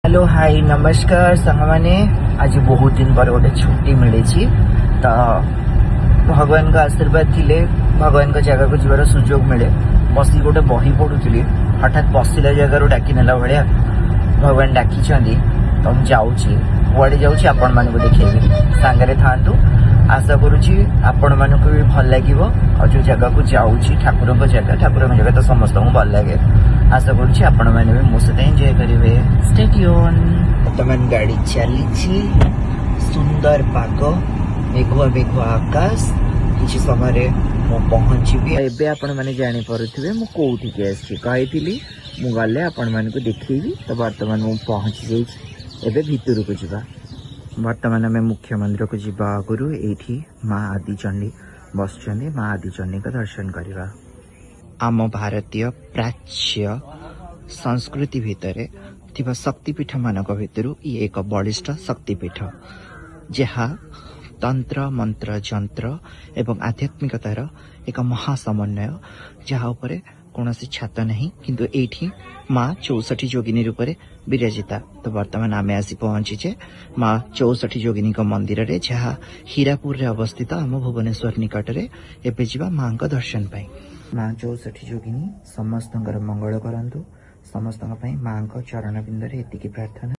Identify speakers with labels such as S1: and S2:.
S1: Hello hi नमस्कार सांग मैंने आज बहुत दिन पर गोटे छुट्टी मिली तो भगवान का आशीर्वाद थिले भगवान का जगह को जीवार सुजोग मिले बस गोटे बही पढ़ुली हठात बसला जगार डाकी नेला भाया भगवान डाकी तो हम जाऊँगी कुआड़े जाऊँगी आपण मान देखी सांगे था आशा करुच्ची आपण मानक भी भल लगे और जो जगह को जाऊँगी ठाकुर जगह तो समस्त भल लगे आशा करुच्ची आपण मैंने भी मो सहित एंजॉय करेंगे स्टे ट्यून। बर्तमान गाड़ी चली सुंदर पाग मेघुआ मेघुआ आकाश किसी समय मु पहुँची एबे आपण मैंने जानी पारे मु कौटिक आसी मु गले आपण मान देखी तो बर्तमान मु पहुँची जाइए भितर को जा बर्तमान आम मुख्य मंदिर को जीवा आगु ये माँ आदिचंडी बस माँ आदिचंडी का दर्शन करवा आम भारतीय प्राच्य संस्कृति भितर थिबा शक्तिपीठ मानक भितर ये एक बलिष्ठ शक्तिपीठ जहा तंत्र मंत्र जंत्र एवं आध्यात्मिकतार एक महासमन्वय जहा उपरे कौन छात नहीं किंतु एठी माँ 64 जोगिनी रूप में विराजिता। तो वर्तमान आम आसी पहुंचीचे माँ 64 जोगिनी मंदिर रे जहाँ हीरापुर रे अवस्थित आम भुवनेश्वर निकट में एवं जीवा माँ का दर्शन पाई माँ 64 जोगिनी समस्त मंगल करंतु समस्त माँ चरण बिंदु एति प्रार्थना।